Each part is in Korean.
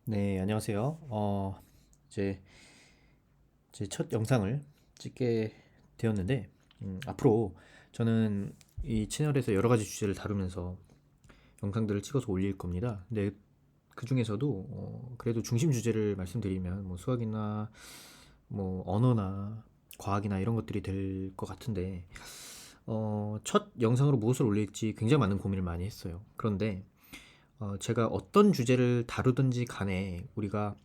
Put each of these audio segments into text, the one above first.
네, 안녕하세요. 이제 제 첫 영상을 찍게 되었는데, 앞으로 저는 이 채널에서 여러 가지 주제를 다루면서 영상들을 찍어서 올릴 겁니다. 근데 그 중에서도 그래도 중심 주제를 말씀드리면 뭐 수학이나 뭐 언어나 과학이나 이런 것들이 될 것 같은데, 첫 영상으로 무엇을 올릴지 굉장히 많은 고민을 많이 했어요. 그런데 제가 어떤 주제를 다루든지 간에 우리가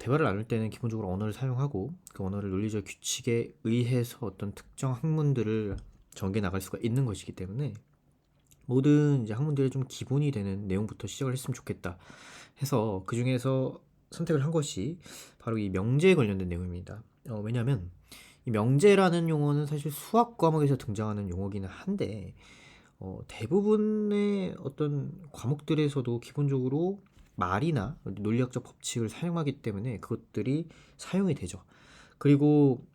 대화를 나눌 때는 기본적으로 언어를 사용하고 그 언어를 논리적 규칙에 의해서 어떤 특정 학문들을 전개 나갈 수가 있는 것이기 때문에 모든 이제 학문들의 좀 기본이 되는 내용부터 시작을 했으면 좋겠다 해서 그 중에서 선택을 한 것이 바로 이 명제에 관련된 내용입니다. 왜냐하면 이 명제라는 용어는 사실 수학 과목에서 등장하는 용어기는 한데 대부분의 어떤 과목들에서도 기본적으로 말이나 논리학적 법칙을 사용하기 때문에 그것들이 사용이 되죠. 그리고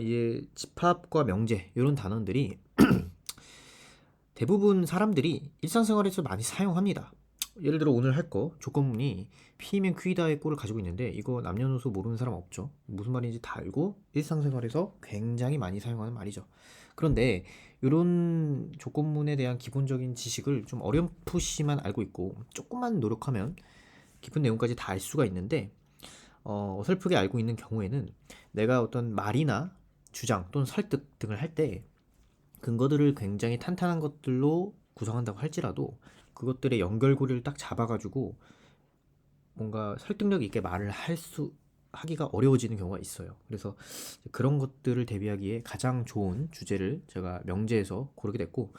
이제 집합과 명제 이런 단어들이 대부분 사람들이 일상생활에서 많이 사용합니다. 예를 들어 오늘 할 거 조건문이 P면 Q다의 꼴을 가지고 있는데 이거 남녀노소 모르는 사람 없죠. 무슨 말인지 다 알고 일상생활에서 굉장히 많이 사용하는 말이죠. 그런데 이런 조건문에 대한 기본적인 지식을 좀 어렴풋이만 알고 있고 조금만 노력하면 깊은 내용까지 다 알 수가 있는데 어설프게 알고 있는 경우에는 내가 어떤 말이나 주장 또는 설득 등을 할 때 근거들을 굉장히 탄탄한 것들로 구성한다고 할지라도 그것들의 연결고리를 딱 잡아가지고 뭔가 설득력 있게 말을 하기가 어려워지는 경우가 있어요. 그래서 그런 것들을 대비하기에 가장 좋은 주제를 제가 명제에서 고르게 됐고,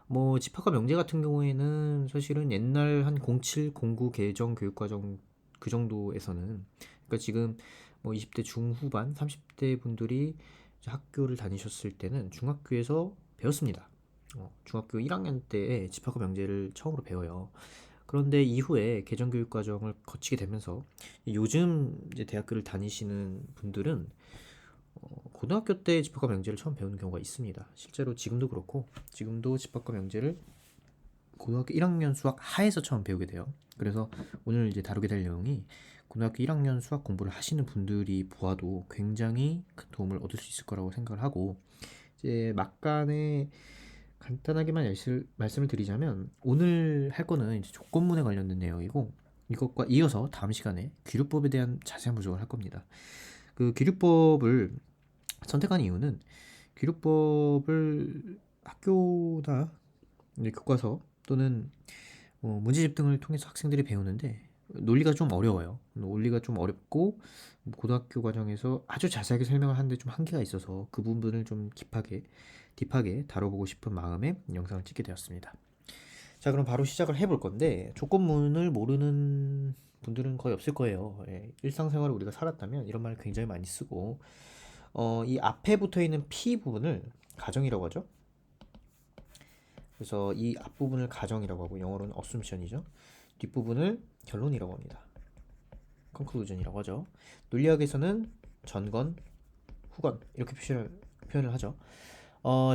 뭐 집합과 명제 같은 경우에는 사실은 옛날 한 07, 09 개정 교육과정 그 정도에서는, 그러니까 지금 뭐 20대 중후반, 30대 분들이 이제 학교를 다니셨을 때는 중학교에서 배웠습니다. 중학교 1학년 때에 집합과 명제를 처음으로 배워요. 그런데 이후에 개정교육 과정을 거치게 되면서 요즘 이제 대학교를 다니시는 분들은 고등학교 때 집합과 명제를 처음 배우는 경우가 있습니다. 실제로 지금도 그렇고 지금도 집합과 명제를 고등학교 1학년 수학 하에서 처음 배우게 돼요. 그래서 오늘 이제 다루게 될 내용이 고등학교 1학년 수학 공부를 하시는 분들이 보아도 굉장히 큰 도움을 얻을 수 있을 거라고 생각을 하고, 이제 막간에 간단하게만 말씀을 드리자면 오늘 할 거는 이제 조건문에 관련된 내용이고 이것과 이어서 다음 시간에 귀류법에 대한 자세한 분석을 할 겁니다. 그 귀류법을 선택한 이유는 귀류법을 학교나 이제 교과서 또는 문제집 등을 통해서 학생들이 배우는데 논리가 좀 어려워요. 논리가 좀 어렵고 고등학교 과정에서 아주 자세하게 설명을 하는데 좀 한계가 있어서 그 부분을 좀 딥하게 다뤄보고 싶은 마음에 영상을 찍게 되었습니다. 자, 그럼 바로 시작을 해볼 건데 조건문을 모르는 분들은 거의 없을 거예요. 예, 일상생활을 우리가 살았다면 이런 말을 굉장히 많이 쓰고 이 앞에 붙어 있는 P 부분을 가정이라고 하죠. 그래서 이 앞부분을 가정이라고 하고 영어로는 assumption이죠. 뒷부분을 결론이라고 합니다. conclusion이라고 하죠. 논리학에서는 전건, 후건 이렇게 표현을 하죠.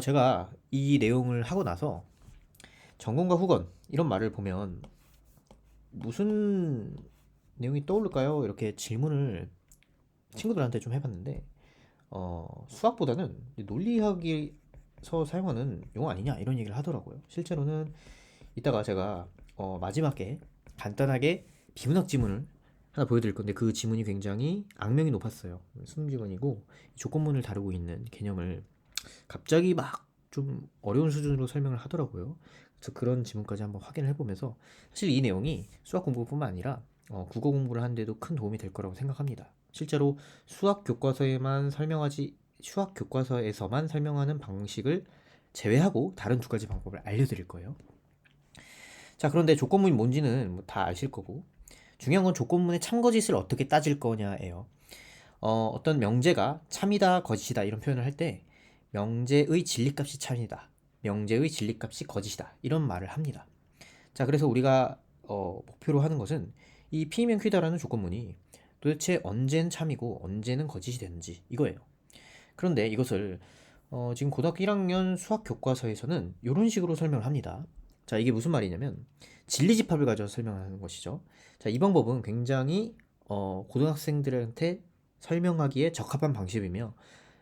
제가 이 내용을 하고 나서 전건과 후건 이런 말을 보면 무슨 내용이 떠오를까요? 이렇게 질문을 친구들한테 좀 해봤는데 수학보다는 논리학에서 사용하는 용어 아니냐 이런 얘기를 하더라고요. 실제로는 이따가 제가 마지막에 간단하게 비문학 지문을 하나 보여드릴 건데 그 지문이 굉장히 악명이 높았어요. 수능 지문이고 조건문을 다루고 있는 개념을 갑자기 막 좀 어려운 수준으로 설명을 하더라고요. 그래서 그런 지문까지 한번 확인을 해보면서 사실 이 내용이 수학 공부뿐만 아니라 국어 공부를 하는데도 큰 도움이 될 거라고 생각합니다. 실제로 수학 교과서에서만 설명하는 방식을 제외하고 다른 두 가지 방법을 알려드릴 거예요. 자, 그런데 조건문이 뭔지는 뭐다 아실 거고 중요한 건 조건문의 참거짓을 어떻게 따질 거냐예요. 어떤 명제가 참이다, 거짓이다 이런 표현을 할 때 명제의 진리값이 참이다, 명제의 진리값이 거짓이다 이런 말을 합니다. 자, 그래서 우리가 목표로 하는 것은 이 P면 Q다라는 조건문이 도대체 언제는 참이고 언제는 거짓이 되는지 이거예요. 그런데 이것을 지금 고등학교 1학년 수학 교과서에서는 이런 식으로 설명을 합니다. 자, 이게 무슨 말이냐면 진리집합을 가져서 설명하는 것이죠. 자, 이 방법은 굉장히 고등학생들한테 설명하기에 적합한 방식이며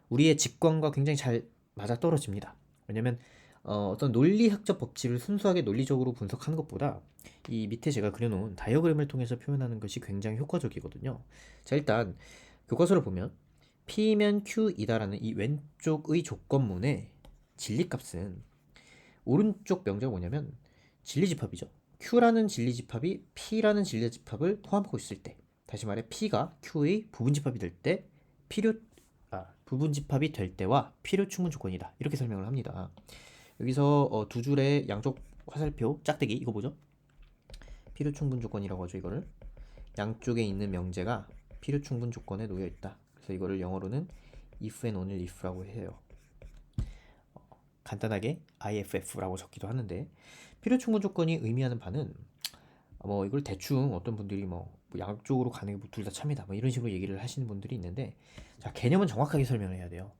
우리의 직관과 굉장히 잘 맞아떨어집니다. 왜냐면 어떤 논리학적 법칙을 순수하게 논리적으로 분석하는 것보다 이 밑에 제가 그려놓은 다이어그램을 통해서 표현하는 것이 굉장히 효과적이거든요. 자, 일단 교과서를 보면 P면 Q이다라는 이 왼쪽의 조건문의 진리값은 오른쪽 명제가 뭐냐면 진리집합이죠. Q라는 진리집합이 P라는 진리집합을 포함하고 있을 때, 다시 말해 P가 Q의 부분집합이 될 때 부분집합이 될 때와 필요 충분 조건이다. 이렇게 설명을 합니다. 여기서 두 줄의 양쪽 화살표 짝대기 이거 뭐죠? 필요 충분 조건이라고 하죠. 이거를 양쪽에 있는 명제가 필요 충분 조건에 놓여 있다. 그래서 이거를 영어로는 if and only if라고 해요. 간단하게 IFF라고 적기도 하는데 필요 충분 조건이 의미하는 바는 이걸 대충 어떤 분들이 양쪽으로 가는 게 둘 다 참이다 이런 식으로 얘기를 하시는 분들이 있는데, 자, 개념은 정확하게 설명을 해야 돼요.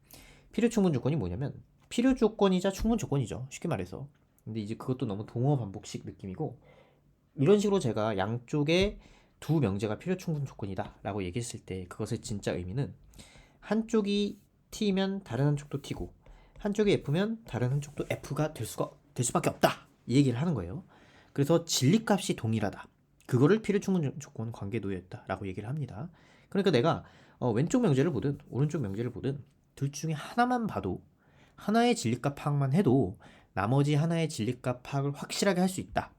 필요 충분 조건이 뭐냐면 필요 조건이자 충분 조건이죠. 쉽게 말해서. 근데 이제 그것도 너무 동어 반복식 느낌이고, 이런 식으로 제가 양쪽에 두 명제가 필요 충분 조건이다 라고 얘기했을 때 그것의 진짜 의미는 한쪽이 T면 다른 한쪽도 T고 한쪽이 F면 다른 한쪽도 F가 될 수밖에 없다 이 얘기를 하는 거예요. 그래서 진리값이 동일하다, 그거를 필요 충분 조건 관계에 놓여있다 라고 얘기를 합니다. 그러니까 내가 왼쪽 명제를 보든 오른쪽 명제를 보든 둘 중에 하나만 봐도, 하나의 진리값 파악만 해도 나머지 하나의 진리값 파악을 확실하게 할 수 있다,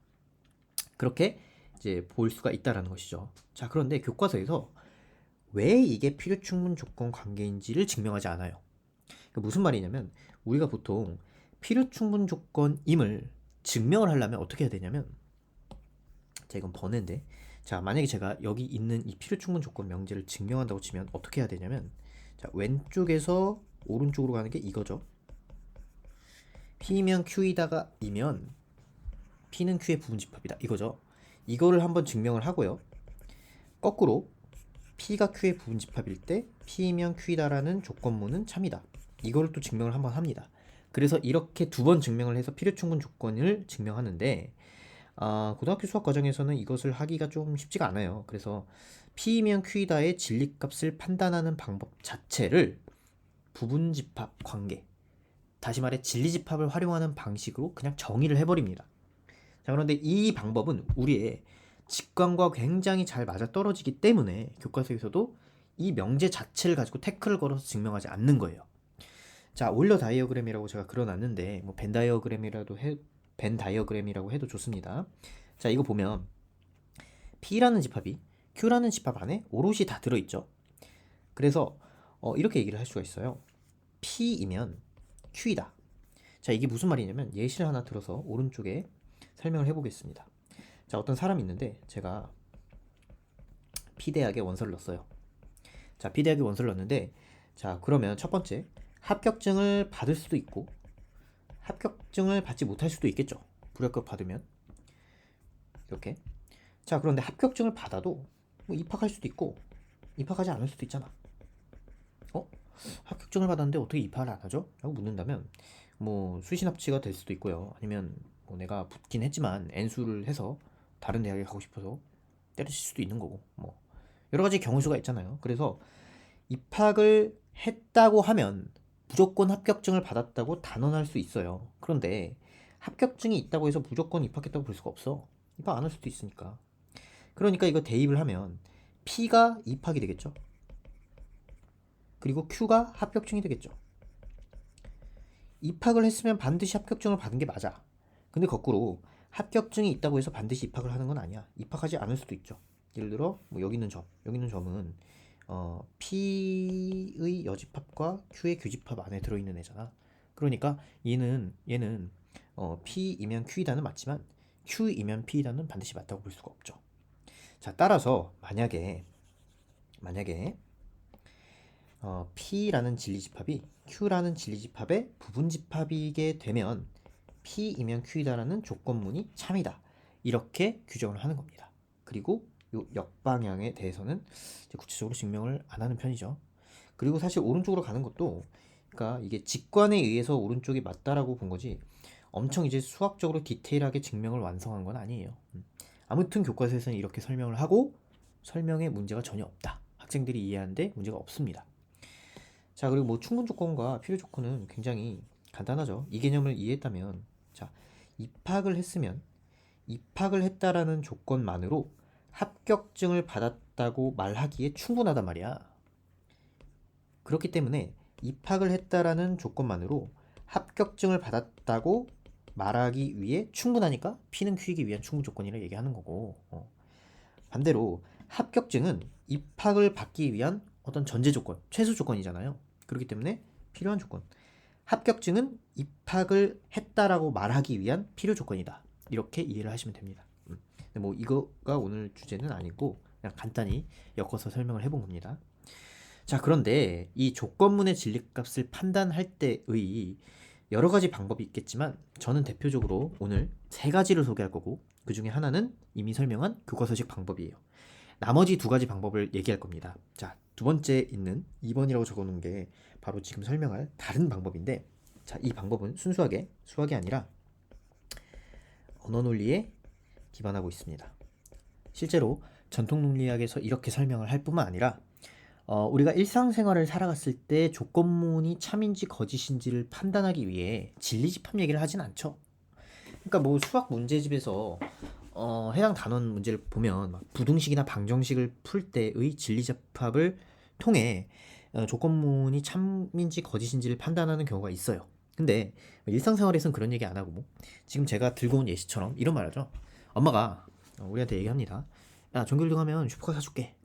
그렇게 이제 볼 수가 있다라는 것이죠. 자, 그런데 교과서에서 왜 이게 필요 충분 조건 관계인지를 증명하지 않아요. 그러니까 무슨 말이냐면 우리가 보통 필요 충분 조건임을 증명을 하려면 어떻게 해야 되냐면, 자, 이건 번외인데, 자, 만약에 제가 여기 있는 이 필요 충분 조건 명제를 증명한다고 치면 어떻게 해야 되냐면, 자, 왼쪽에서 오른쪽으로 가는 게 이거죠. P면 Q이다가 이면 P는 Q의 부분집합이다 이거죠. 이거를 한번 증명을 하고요. 거꾸로 P가 Q의 부분집합일 때 P면 Q이다라는 조건문은 참이다, 이거를 또 증명을 한번 합니다. 그래서 이렇게 두 번 증명을 해서 필요 충분 조건을 증명하는데, 고등학교 수학 과정에서는 이것을 하기가 좀 쉽지가 않아요. 그래서 P면 Q이다의 진리값을 판단하는 방법 자체를 부분집합 관계, 다시 말해 진리집합을 활용하는 방식으로 그냥 정의를 해버립니다. 자, 그런데 이 방법은 우리의 직관과 굉장히 잘 맞아떨어지기 때문에 교과서에서도 이 명제 자체를 가지고 태클을 걸어서 증명하지 않는 거예요. 자, 올러 다이어그램이라고 제가 그려놨는데 벤 다이어그램이라고 해도 좋습니다. 자, 이거 보면 P라는 집합이 Q라는 집합 안에 오롯이 다 들어있죠. 그래서 이렇게 얘기를 할 수가 있어요. P이면 Q이다. 자, 이게 무슨 말이냐면 예시를 하나 들어서 오른쪽에 설명을 해보겠습니다. 자, 어떤 사람이 있는데 제가 P대학에 원서를 넣었어요. 자, P대학에 원서를 넣었는데, 자, 그러면 첫 번째 합격증을 받을 수도 있고 합격증을 받지 못할 수도 있겠죠. 불합격 받으면 이렇게. 자, 그런데 합격증을 받아도 입학할 수도 있고 입학하지 않을 수도 있잖아. 합격증을 받았는데 어떻게 입학을 안 하죠? 라고 묻는다면 수시 납치가 될 수도 있고요. 아니면 내가 붙긴 했지만 N수를 해서 다른 대학에 가고 싶어서 때려칠 수도 있는 거고, 여러 가지 경우수가 있잖아요. 그래서 입학을 했다고 하면 무조건 합격증을 받았다고 단언할 수 있어요. 그런데 합격증이 있다고 해서 무조건 입학했다고 볼 수가 없어. 입학 안 할 수도 있으니까. 그러니까 이거 대입을 하면 P가 입학이 되겠죠. 그리고 Q가 합격증이 되겠죠. 입학을 했으면 반드시 합격증을 받은 게 맞아. 근데 거꾸로 합격증이 있다고 해서 반드시 입학을 하는 건 아니야. 입학하지 않을 수도 있죠. 예를 들어 여기 있는 점은 P의 여집합과 Q의 교집합 안에 들어있는 애잖아. 그러니까 얘는 P이면 Q이다는 맞지만 Q이면 P이다는 반드시 맞다고 볼 수가 없죠. 자, 따라서 만약에 P라는 진리집합이 Q라는 진리집합의 부분집합이게 되면 P이면 Q이다라는 조건문이 참이다, 이렇게 규정을 하는 겁니다. 그리고 요 역방향에 대해서는 구체적으로 증명을 안 하는 편이죠. 그리고 사실 오른쪽으로 가는 것도, 그러니까 이게 직관에 의해서 오른쪽이 맞다라고 본 거지 엄청 이제 수학적으로 디테일하게 증명을 완성한 건 아니에요. 아무튼 교과서에서는 이렇게 설명을 하고 설명에 문제가 전혀 없다. 학생들이 이해하는데 문제가 없습니다. 자, 그리고 뭐 충분 조건과 필요 조건은 굉장히 간단하죠. 이 개념을 이해했다면, 자, 입학을 했으면 입학을 했다라는 조건만으로 합격증을 받았다고 말하기에 충분하단 말이야. 그렇기 때문에 입학을 했다라는 조건만으로 합격증을 받았다고 말하기 위해 충분하니까 P는 Q이기 위한 충분 조건이라 얘기하는 거고, 반대로 합격증은 입학을 받기 위한 어떤 전제 조건, 최소 조건이잖아요. 그렇기 때문에 필요한 조건. 합격증은 입학을 했다라고 말하기 위한 필요 조건이다. 이렇게 이해를 하시면 됩니다. 근데 뭐 이거가 오늘 주제는 아니고 그냥 간단히 엮어서 설명을 해본 겁니다. 자, 그런데 이 조건문의 진리값을 판단할 때의 여러 가지 방법이 있겠지만 저는 대표적으로 오늘 세 가지를 소개할 거고 그 중에 하나는 이미 설명한 교과서식 방법이에요. 나머지 두 가지 방법을 얘기할 겁니다. 자, 두 번째 있는 2번이라고 적어놓은 게 바로 지금 설명할 다른 방법인데, 자, 이 방법은 순수하게 수학이 아니라 언어 논리에 기반하고 있습니다. 실제로 전통 논리학에서 이렇게 설명을 할 뿐만 아니라 우리가 일상생활을 살아갔을 때 조건문이 참인지 거짓인지를 판단하기 위해 진리집합 얘기를 하진 않죠. 그러니까 뭐 수학 문제집에서 해당 단원 문제를 보면 막 부등식이나 방정식을 풀 때의 진리집합을 통해 조건문이 참인지 거짓인지를 판단하는 경우가 있어요. 근데 일상생활에서는 그런 얘기 안 하고 뭐 지금 제가 들고 온 예시처럼 이런 말 하죠. 엄마가 우리한테 얘기합니다. 야, 전교 1등 하면 슈퍼카 사줄게.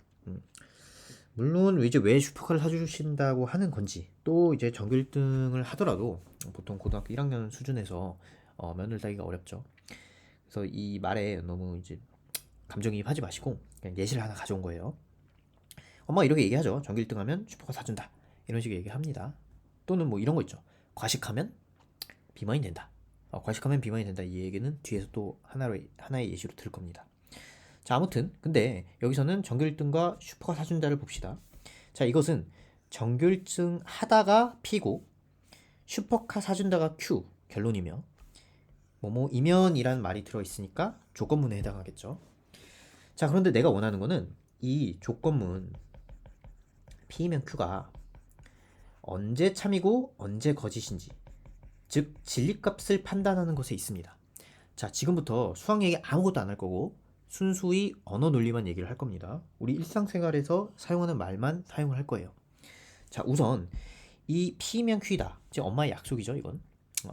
물론 이제 왜 슈퍼카를 사주신다고 하는 건지, 또 이제 전교 1등을 하더라도 보통 고등학교 1학년 수준에서 면을 따기가 어렵죠. 그래서 이 말에 너무 이제 감정이입하지 마시고 그냥 예시를 하나 가져온 거예요. 엄마가 이렇게 얘기하죠. 전교 1등 하면 슈퍼카 사준다. 이런 식의 얘기합니다. 또는 뭐 이런 거 있죠. 과식하면 비만이 된다. 과식하면 비만이 된다. 이 얘기는 뒤에서 또 하나의 예시로 들을 겁니다. 자, 아무튼 근데 여기서는 전교 1등과 슈퍼카 사준다를 봅시다. 자, 이것은 전교 1등 하다가 P고 슈퍼카 사준다가 Q 결론이며 뭐뭐이면이란 말이 들어있으니까 조건문에 해당하겠죠. 자, 그런데 내가 원하는 거는 이 조건문 P이면 Q가 언제 참이고 언제 거짓인지, 즉 진리값을 판단하는 것에 있습니다. 자, 지금부터 수학 얘기 아무것도 안 할 거고 순수히 언어 논리만 얘기를 할 겁니다. 우리 일상생활에서 사용하는 말만 사용을 할 거예요. 자, 우선 이 P면 Q다. 즉 엄마의 약속이죠, 이건.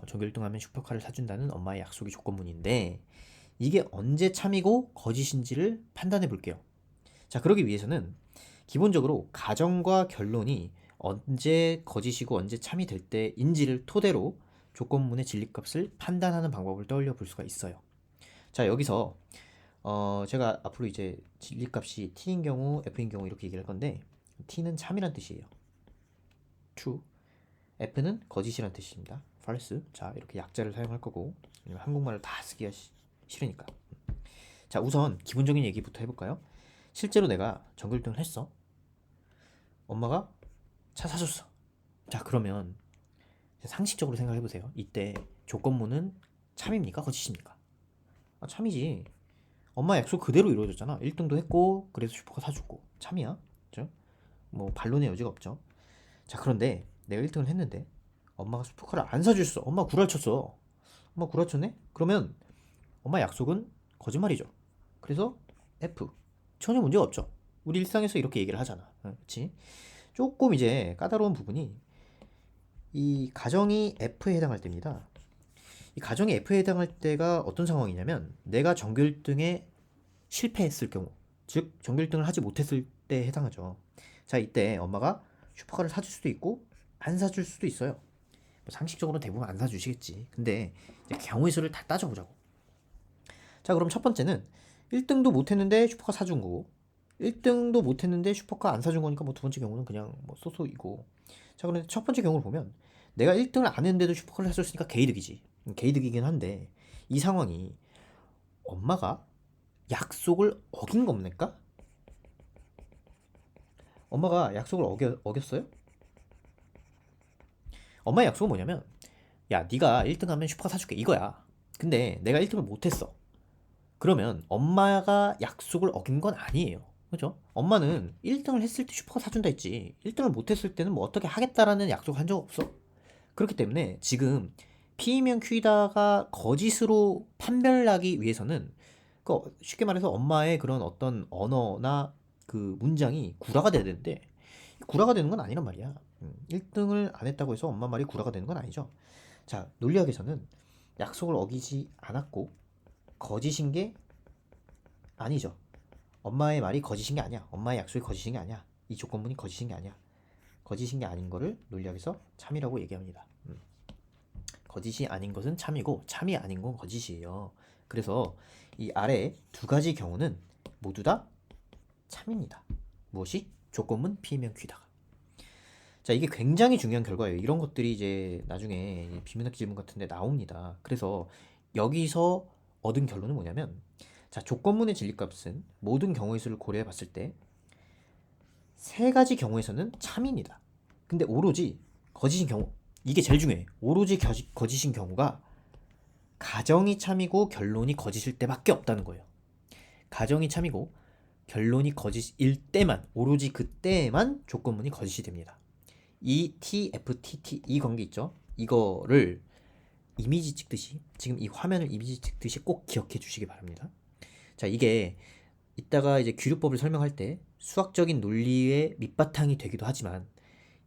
전교 1등 하면 슈퍼카를 사준다는 엄마의 약속이 조건문인데 이게 언제 참이고 거짓인지를 판단해 볼게요. 자, 그러기 위해서는 기본적으로 가정과 결론이 언제 거짓이고 언제 참이 될 때인지를 토대로 조건문의 진리값을 판단하는 방법을 떠올려 볼 수가 있어요. 자, 여기서 제가 앞으로 이제 진리값이 t인 경우, f인 경우 이렇게 얘기를 할 건데 t는 참이란 뜻이에요. true. f는 거짓이란 뜻입니다. false. 자, 이렇게 약자를 사용할 거고 한국말을 다 쓰기가 싫으니까. 자, 우선 기본적인 얘기부터 해볼까요? 실제로 내가 전교 1등을 했어. 엄마가 차 사줬어. 자, 그러면 상식적으로 생각해보세요. 이때 조건문은 참입니까? 거짓입니까? 참이지. 엄마 약속 그대로 이루어졌잖아. 1등도 했고 그래서 슈퍼카 사줬고 참이야. 그죠? 뭐 반론의 여지가 없죠. 자, 그런데 내가 1등을 했는데 엄마가 슈퍼카를 안 사줬어. 엄마 구라쳤어. 엄마 구라쳤네? 그러면 엄마 약속은 거짓말이죠. 그래서 F. 전혀 문제가 없죠. 우리 일상에서 이렇게 얘기를 하잖아. 그렇지? 조금 이제 까다로운 부분이 이 가정이 F에 해당할 때입니다. 이 가정이 F에 해당할 때가 어떤 상황이냐면 내가 전교 1등에 실패했을 경우, 즉 전교 1등을 하지 못했을 때 해당하죠. 자, 이때 엄마가 슈퍼카를 사줄 수도 있고 안 사줄 수도 있어요. 뭐 상식적으로 대부분 안 사주시겠지. 근데 이제 경우의 수를 다 따져보자고. 자, 그럼 첫 번째는 1등도 못했는데 슈퍼카 사준 거고 1등도 못했는데 슈퍼카 안 사준 거니까 뭐 두 번째 경우는 그냥 뭐 쏘쏘이고. 자, 그런데 첫 번째 경우를 보면 내가 1등을 안 했는데도 슈퍼카를 사줬으니까 개이득이지. 개이득이긴 한데 이 상황이 엄마가 약속을 어긴 겁니까? 엄마가 약속을 어겼어요? 엄마의 약속은 뭐냐면 야, 네가 1등 하면 슈퍼카 사줄게 이거야. 근데 내가 1등을 못했어. 그러면 엄마가 약속을 어긴 건 아니에요. 그죠? 엄마는 1등을 했을 때 슈퍼카 사준다 했지. 1등을 못했을 때는 뭐 어떻게 하겠다라는 약속 한 적 없어. 그렇기 때문에 지금 P이면 Q다가 거짓으로 판별나기 위해서는 쉽게 말해서 엄마의 그런 어떤 언어나 그 문장이 구라가 돼야 되는데 구라가 되는 건 아니란 말이야. 1등을 안 했다고 해서 엄마 말이 구라가 되는 건 아니죠. 자, 논리학에서는 약속을 어기지 않았고 거짓인 게 아니죠. 엄마의 말이 거짓인 게 아니야. 엄마의 약속이 거짓인 게 아니야. 이 조건문이 거짓인 게 아니야. 거짓인 게 아닌 거를 논리학에서 참이라고 얘기합니다. 거짓이 아닌 것은 참이고 참이 아닌 건 거짓이에요. 그래서 이 아래 두 가지 경우는 모두 다 참입니다. 무엇이? 조건문 P면 Q다가. 자, 이게 굉장히 중요한 결과예요. 이런 것들이 이제 나중에 비문학 지문 같은 데 나옵니다. 그래서 여기서 얻은 결론은 뭐냐면, 자, 조건문의 진리값은 모든 경우의 수를 고려해 봤을 때 세 가지 경우에서는 참입니다. 근데 오로지 거짓인 경우, 이게 제일 중요해. 오로지 거짓인 경우가 가정이 참이고 결론이 거짓일 때밖에 없다는 거예요. 가정이 참이고 결론이 거짓일 때만, 오로지 그때만 조건문이 거짓이 됩니다. 이 TFTT 이 관계 있죠? 이거를 이미지 찍듯이, 지금 이 화면을 이미지 찍듯이 꼭 기억해 주시기 바랍니다. 자, 이게 이따가 이제 규류법을 설명할 때 수학적인 논리의 밑바탕이 되기도 하지만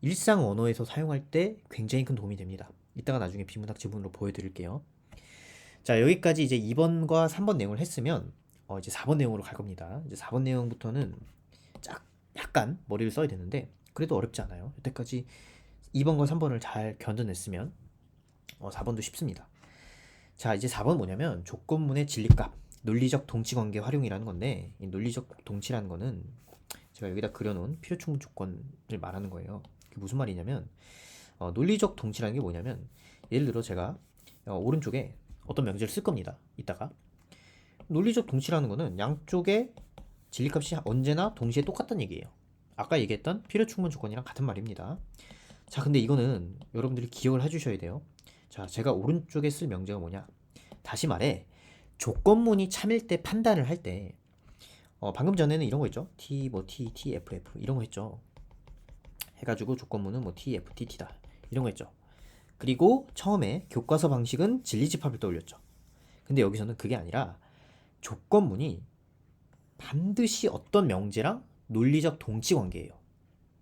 일상 언어에서 사용할 때 굉장히 큰 도움이 됩니다. 이따가 나중에 비문학 지문으로 보여드릴게요. 자, 여기까지 이제 2번과 3번 내용을 했으면 이제 4번 내용으로 갈 겁니다. 이제 4번 내용부터는 약간 머리를 써야 되는데 그래도 어렵지 않아요. 여태까지 2번과 3번을 잘 견뎌냈으면 4번도 쉽습니다. 자, 이제 4번 뭐냐면 조건문의 진리값, 논리적 동치관계 활용이라는 건데, 이 논리적 동치라는 거는 제가 여기다 그려놓은 필요충분 조건을 말하는 거예요. 그게 무슨 말이냐면 논리적 동치라는 게 뭐냐면, 예를 들어 제가 오른쪽에 어떤 명제를 쓸 겁니다. 이따가 논리적 동치라는 거는 양쪽의 진리값이 언제나 동시에 똑같다는 얘기예요. 아까 얘기했던 필요충분 조건이랑 같은 말입니다. 자, 근데 이거는 여러분들이 기억을 해주셔야 돼요. 자, 제가 오른쪽에 쓸 명제가 뭐냐? 다시 말해, 조건문이 참일 때 판단을 할 때, 방금 전에는 이런 거 있죠? T, T, F, F 이런 거 했죠. 해가지고 조건문은 T, F, T, T다 이런 거 했죠. 그리고 처음에 교과서 방식은 진리집합을 떠올렸죠. 근데 여기서는 그게 아니라 조건문이 반드시 어떤 명제랑 논리적 동치 관계예요.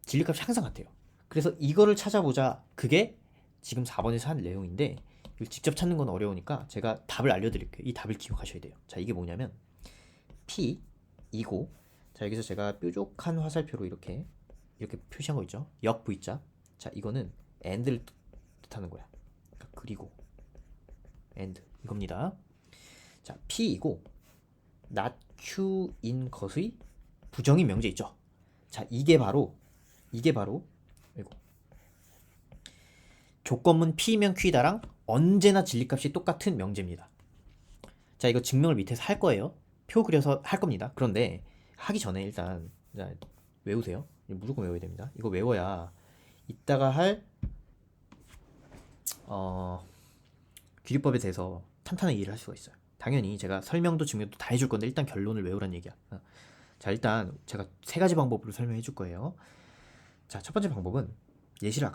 진리값이 항상 같아요. 그래서 이거를 찾아보자. 그게 지금 4번에서 한 내용인데 이걸 직접 찾는 건 어려우니까 제가 답을 알려드릴게요. 이 답을 기억하셔야 돼요. 자, 이게 뭐냐면 P이고, 자, 여기서 제가 뾰족한 화살표로 이렇게 표시한 거 있죠? 역 V자. 자, 이거는 and를 뜻하는 거야. 그러니까 그리고 and 이겁니다. 자, P이고 not Q인 것의 부정인 명제 있죠? 자, 이게 바로 이거 조건문 P면 Q다랑 언제나 진리값이 똑같은 명제입니다. 자, 이거 증명을 밑에서 할 거예요. 표 그려서 할 겁니다. 그런데 하기 전에 일단 외우세요. 무조건 외워야 됩니다. 이거 외워야 이따가 할 규리법에 대해서 탄탄하게 이해를 할 수가 있어요. 당연히 제가 설명도 증명도 다 해줄 건데 일단 결론을 외우란 얘기야. 자, 일단 제가 세 가지 방법으로 설명해 줄 거예요. 자, 첫 번째 방법은 예시를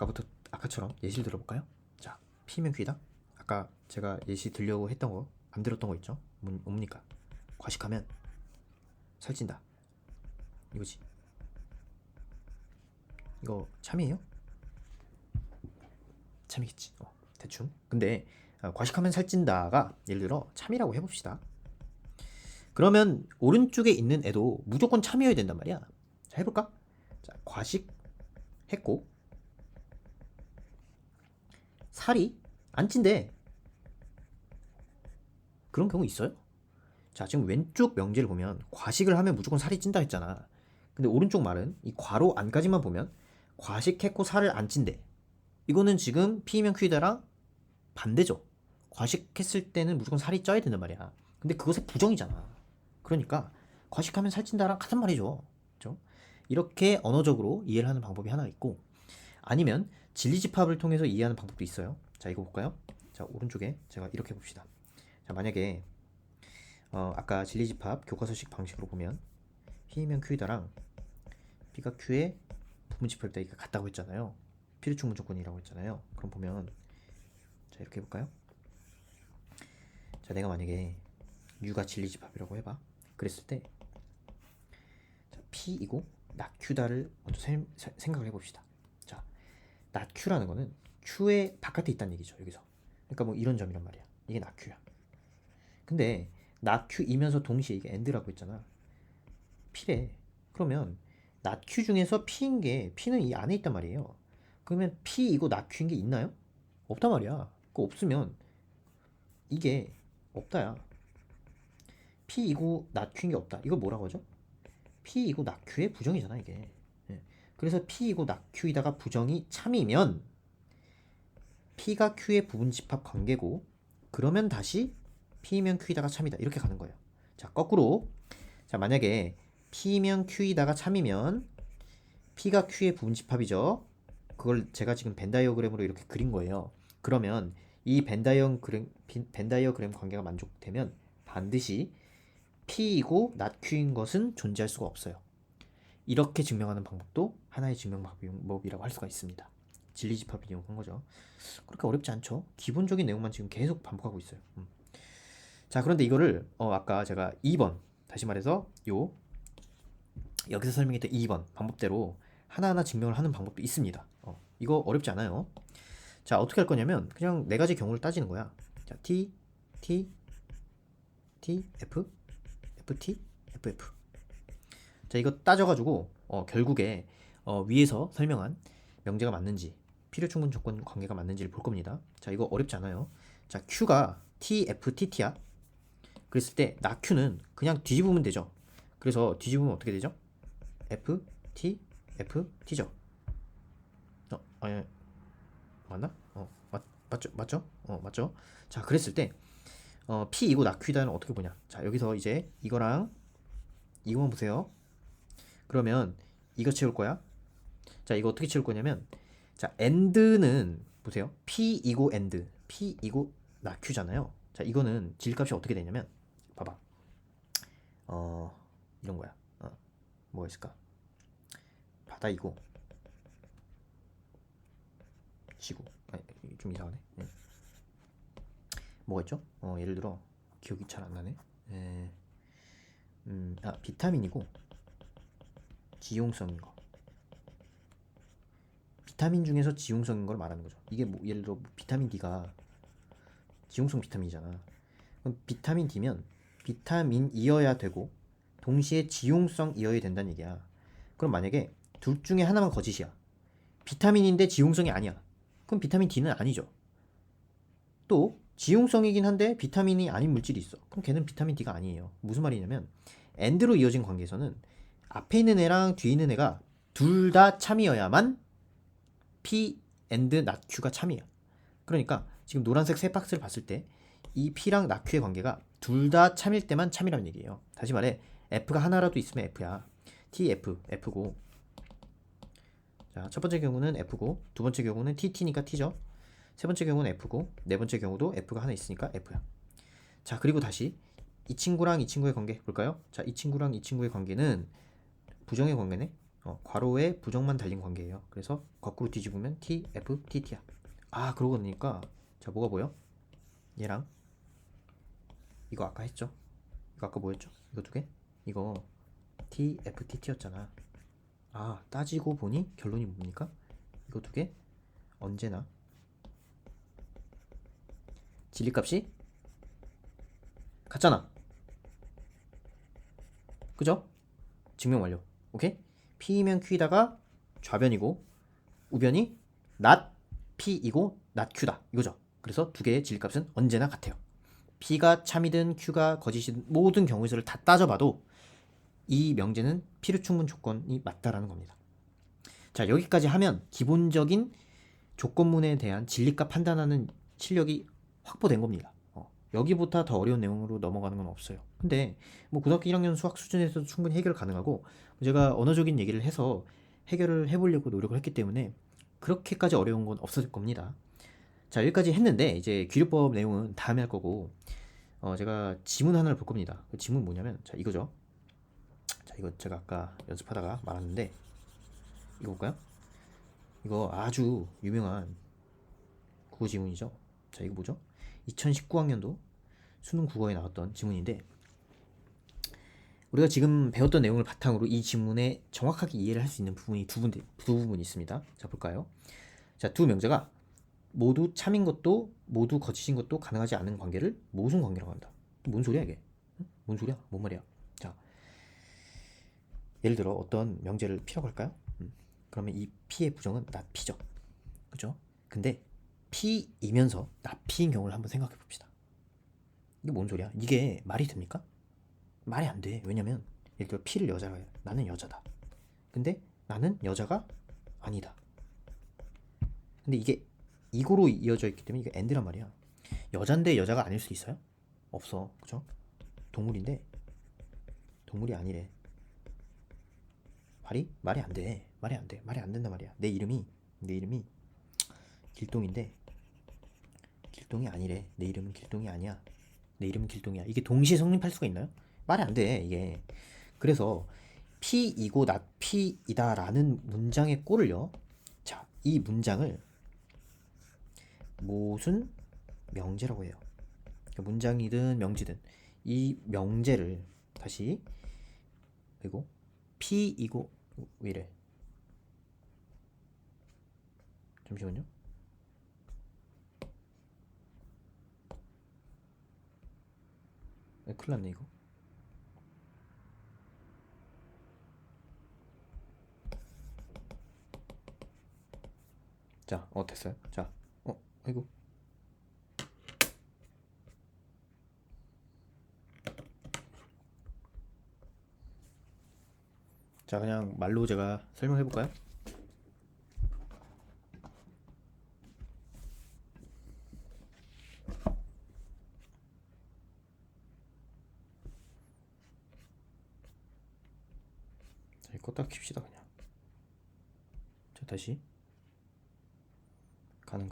아까처럼 예시를 들어볼까요? 자, P면 Q다. 아까 제가 예시 들려고 했던 거 안 들었던 거 있죠? 뭡니까? 과식하면 살찐다. 이거지. 이거 참이에요? 참이겠지. 대충. 근데 과식하면 살찐다가 예를 들어 참이라고 해봅시다. 그러면 오른쪽에 있는 애도 무조건 참이어야 된단 말이야. 자, 해볼까? 자, 과식했고 살이 안 찐대. 그런 경우 있어요? 자, 지금 왼쪽 명제를 보면 과식을 하면 무조건 살이 찐다 했잖아. 근데 오른쪽 말은 이 괄호 안까지만 보면 과식했고 살을 안 찐대. 이거는 지금 P면 Q다랑 반대죠. 과식했을 때는 무조건 살이 쪄야 된단 말이야. 근데 그것의 부정이잖아. 그러니까 과식하면 살찐다랑 같은 말이죠. 그렇죠? 이렇게 언어적으로 이해를 하는 방법이 하나 있고, 아니면 진리집합을 통해서 이해하는 방법도 있어요. 자, 이거 볼까요? 자, 오른쪽에 제가 이렇게 봅시다. 자, 만약에 아까 진리집합 교과서식 방식으로 보면 P면 Q이다랑 P가 Q의 부분집합이다 이게 같다고 했잖아요. 필요충분 조건이라고 했잖아요. 그럼 보면 자, 이렇게 해볼까요? 자, 내가 만약에 U가 진리집합이라고 해봐. 그랬을 때 자, P이고 나 Q다를 먼저 생각을 해봅시다. 자, 나 Q라는 거는 Q의 바깥에 있다는 얘기죠. 여기서. 그러니까 뭐 이런 점이란 말이야. 이게 나 Q야. 근데 나 Q이면서 동시에 이게 AND라고 했잖아. P래. 그러면 나 Q 중에서 P인 게 P는 이 안에 있단 말이에요. 그러면 P이고 나 Q인 게 있나요? 없단 말이야. 그거 없으면 이게 없다야. P이고 나 Q인 게 없다. 이거 뭐라고 하죠? P이고 나 Q의 부정이잖아 이게. 예. 그래서 P이고 나 Q이다가 부정이 참이면 P가 Q의 부분집합 관계고 그러면 다시 P면 Q이다가 참이다 이렇게 가는 거예요. 자, 거꾸로 자, 만약에 P면 Q이다가 참이면 P가 Q의 부분집합이죠. 그걸 제가 지금 벤다이어그램으로 이렇게 그린 거예요. 그러면 이 벤다이어그램 관계가 만족되면 반드시 P이고 not Q인 것은 존재할 수가 없어요. 이렇게 증명하는 방법도 하나의 증명 방법이라고 할 수가 있습니다. 진리집합을 이용한 거죠. 그렇게 어렵지 않죠. 기본적인 내용만 지금 계속 반복하고 있어요. 자, 그런데 이거를 아까 제가 2번 다시 말해서 여기서 설명했던 2번 방법대로 하나하나 증명을 하는 방법도 있습니다. 이거 어렵지 않아요. 자, 어떻게 할 거냐면 그냥 네 가지 경우를 따지는 거야. 자, T, T, T, F, FT, FF. 자, 이거 따져가지고 결국에 위에서 설명한 명제가 맞는지 필요충분 조건 관계가 맞는지를 볼 겁니다. 자, 이거 어렵지 않아요. 자, Q가 TFTT야. 그랬을 때 나 Q는 그냥 뒤집으면 되죠. 그래서 뒤집으면 어떻게 되죠? FT, FT죠. 아니, 맞나? 맞죠? 맞죠? 자, 그랬을 때 P이고 나 Q다는 어떻게 보냐? 자, 여기서 이제 이거랑 이거만 보세요. 그러면 이거 채울 거야. 자, 이거 어떻게 채울 거냐면 자, AND는 보세요. P이고 AND, P이고 나 Q잖아요. 자, 이거는 질값이 어떻게 되냐면 봐봐. 이런 거야. 뭐가 있을까? 바다이고 지구. 아니, 좀 이상하네. 뭐가 있죠? 예를 들어 기억이 잘 안 나네. 비타민이고 지용성인 거. 비타민 중에서 지용성인 걸 말하는 거죠. 이게 뭐 예를 들어 비타민 D가 지용성 비타민이잖아. 그럼 비타민 D면 비타민이어야 되고 동시에 지용성이어야 된다는 얘기야. 그럼 만약에 둘 중에 하나만 거짓이야. 비타민인데 지용성이 아니야. 그럼 비타민 D는 아니죠. 또 지용성이긴 한데 비타민이 아닌 물질이 있어. 그럼 걔는 비타민 D가 아니에요. 무슨 말이냐면 AND로 이어진 관계에서는 앞에 있는 애랑 뒤에 있는 애가 둘 다 참이어야만 P, AND, not Q가 참이야. 그러니까 지금 노란색 세 박스를 봤을 때 이 P랑 not Q의 관계가 둘 다 참일 때만 참이라는 얘기예요. 다시 말해 F가 하나라도 있으면 F야. T, F, F고. 자, 첫 번째 경우는 F고 두 번째 경우는 TT니까 T죠. 세 번째 경우는 F고 네 번째 경우도 F가 하나 있으니까 F야. 자, 그리고 다시 이 친구랑 이 친구의 관계 볼까요? 자, 이 친구랑 이 친구의 관계는 부정의 관계네. 괄호에 부정만 달린 관계예요. 그래서 거꾸로 뒤집으면 T, F, TT야. 그러고 보니까 자, 뭐가 보여? 얘랑 이거 아까 했죠? 이거 아까 뭐였죠? 이거 두 개? 이거 T, F, TT였잖아. 따지고 보니 결론이 뭡니까? 이거 두 개 언제나 진리값이 같잖아. 그죠? 증명 완료. 오케이? P면 Q이다가 좌변이고 우변이 not P이고 not Q다. 이거죠. 그래서 두 개의 진리값은 언제나 같아요. P가 참이든 Q가 거짓이든 모든 경우에서를 다 따져봐도 이 명제는 필요충분 조건이 맞다라는 겁니다. 자, 여기까지 하면 기본적인 조건문에 대한 진리값 판단하는 실력이 확보된 겁니다. 여기보다 더 어려운 내용으로 넘어가는 건 없어요. 근데 뭐 고등학교 1학년 수학 수준에서도 충분히 해결 가능하고 제가 언어적인 얘기를 해서 해결을 해보려고 노력을 했기 때문에 그렇게까지 어려운 건 없어질 겁니다. 자, 여기까지 했는데 이제 귀류법 내용은 다음에 할 거고, 제가 지문 하나를 볼 겁니다. 그 지문 뭐냐면, 자, 이거죠. 자, 이거 제가 아까 연습하다가 말았는데, 이거 볼까요? 이거 아주 유명한 국어 지문이죠. 자, 이거 뭐죠? 2019학년도 수능 국어에 나왔던 지문인데, 우리가 지금 배웠던 내용을 바탕으로 이 지문에 정확하게 이해를 할 수 있는 부분이 두 부분이 있습니다. 자, 볼까요? 자, 두 명제가 모두 참인 것도 모두 거짓인 것도 가능하지 않은 관계를 모순 관계라고 한다. 뭔 소리야 이게? 응? 뭔 소리야? 뭔 말이야? 자, 예를 들어 어떤 명제를 P라고 할까요? 그러면 이 P의 부정은 not P죠. 그죠? 근데 P이면서 not P인 경우를 한번 생각해 봅시다. 이게 뭔 소리야? 이게 말이 됩니까? 말이 안 돼. 왜냐면 예를 들어 P를 여자가 해요. 나는 여자다. 근데 나는 여자가 아니다. 근데 이게 이거로 이어져 있기 때문에 이게 and란 말이야. 여잔데 여자가 아닐 수 있어요? 없어. 그죠? 동물인데 동물이 아니래. 말이 안 돼. 말이 안 돼. 말이 안 된단 말이야. 내 이름이 길동인데 길동이 아니래. 내 이름은 길동이 아니야. 내 이름은 길동이야. 이게 동시에 성립할 수가 있나요? 말이 안 돼. 이게. 그래서 P이고 not P이다라는 문장의 꼴을요. 자, 이 문장을 모순 명제라고 해요. 문장이든 명제든 이 명제를 다시 그리고 P이고 왜 이래? 잠시만요. 큰일 났네 이거. 자, 됐어요. 자, 아이고. 자, 그냥 말로 제가 설명해 볼까요? 자, 이거 딱 킵시다 그냥. 자, 다시 가능.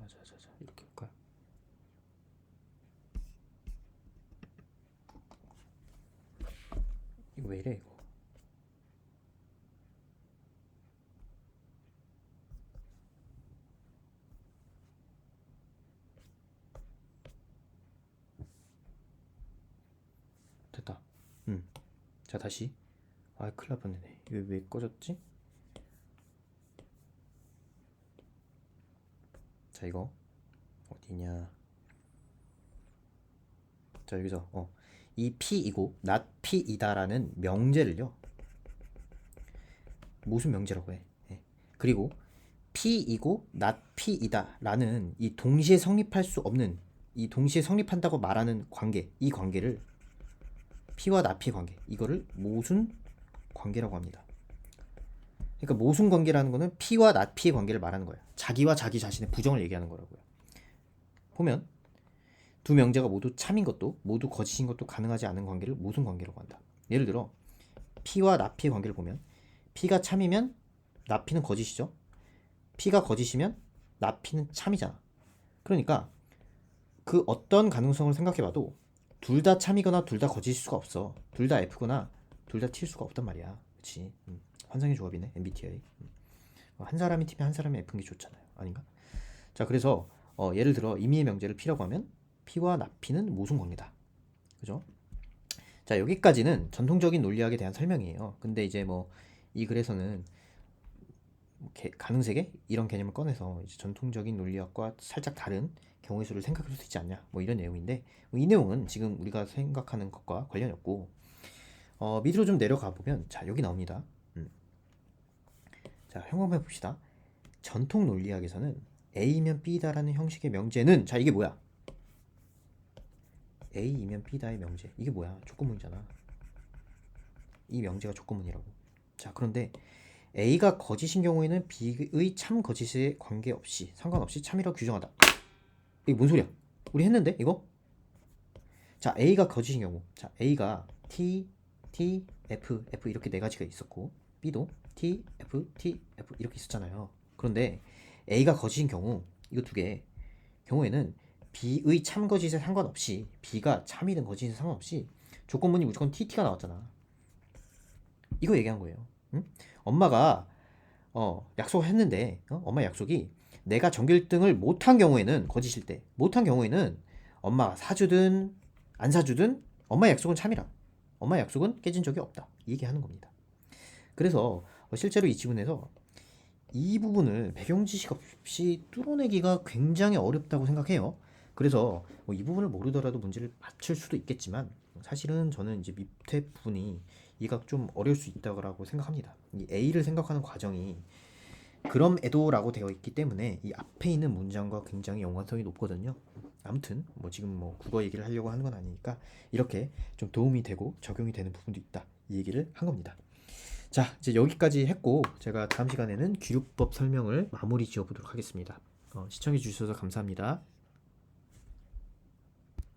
자, 이렇게 볼까요? 이거 왜 이래 이거? 됐다. 자, 다시. 큰일 날 뻔했네. 이거 왜 꺼졌지? 자, 이거 어디냐? 자, 여기서 이 P이고 not P이다라는 명제를요. 모순 명제라고 해. 예. 그리고 P이고 not P이다라는 이 동시에 성립할 수 없는 이 동시에 성립한다고 말하는 관계, 이 관계를 P와 not P 관계, 이거를 모순 관계라고 합니다. 그러니까 모순 관계라는 거는 P와 not P의 관계를 말하는 거예요. 자기와 자기 자신의 부정을 얘기하는 거라고요. 보면 두 명제가 모두 참인 것도 모두 거짓인 것도 가능하지 않은 관계를 모순 관계라고 한다. 예를 들어 P와 not P의 관계를 보면 P가 참이면 not P는 거짓이죠. P가 거짓이면 not P는 참이잖아. 그러니까 그 어떤 가능성을 생각해봐도 둘 다 참이거나 둘 다 거짓일 수가 없어. 둘 다 F거나 둘 다 T일 수가 없단 말이야. 그치? 환상의 조합이네. MBTI. 한 사람이 T면 한 사람이 F인 게 좋잖아요. 아닌가? 자, 그래서 예를 들어 임의의 명제를 P라고 하면 P와 not P는 모순 관계다. 그죠? 자, 여기까지는 전통적인 논리학에 대한 설명이에요. 근데 이제 뭐 이 글에서는 가능세계 이런 개념을 꺼내서 이제 전통적인 논리학과 살짝 다른 경우의 수를 생각할 수 있지 않냐, 뭐 이런 내용인데, 이 내용은 지금 우리가 생각하는 것과 관련이 없고, 밑으로 좀 내려가 보면 자, 여기 나옵니다. 자, 형광펜 봅시다. 전통 논리학에서는 A이면 B다라는 형식의 명제는, 자, 이게 뭐야? A이면 B다의 명제, 이게 뭐야? 조건문이잖아. 이 명제가 조건문이라고. 자, 그런데 A가 거짓인 경우에는 B의 참 거짓에 관계없이, 상관없이 참이라고 규정하다. 이게 뭔 소리야? 우리 했는데 이거? 자, A가 거짓인 경우, 자, A가 T, F 이렇게 네 가지가 있었고, B도 T, F, T, F 이렇게 있었잖아요. 그런데 A가 거짓인 경우 이거 두 개 경우에는 B의 참거짓에 상관없이 B가 참이든 거짓이든 상관없이 조건문이 무조건 TT가 나왔잖아. 이거 얘기한 거예요. 응? 엄마가 약속을 했는데 엄마 약속이 내가 전교 1등을 못한 경우에는 거짓일 때 못한 경우에는 엄마가 사주든 안 사주든 엄마의 약속은 참이라. 엄마의 약속은 깨진 적이 없다. 이 얘기하는 겁니다. 그래서 실제로 이 지문에서 이 부분을 배경 지식 없이 뚫어내기가 굉장히 어렵다고 생각해요. 그래서 이 부분을 모르더라도 문제를 맞출 수도 있겠지만 사실은 저는 이제 밑에 부분이 이가 좀 어려울 수 있다고 생각합니다. 이 A를 생각하는 과정이 그럼에도라고 되어 있기 때문에 이 앞에 있는 문장과 굉장히 연관성이 높거든요. 아무튼 뭐 지금 뭐 국어 얘기를 하려고 하는 건 아니니까 이렇게 좀 도움이 되고 적용이 되는 부분도 있다. 이 얘기를 한 겁니다. 자, 이제 여기까지 했고 제가 다음 시간에는 귀류법 설명을 마무리 지어보도록 하겠습니다. 시청해 주셔서 감사합니다.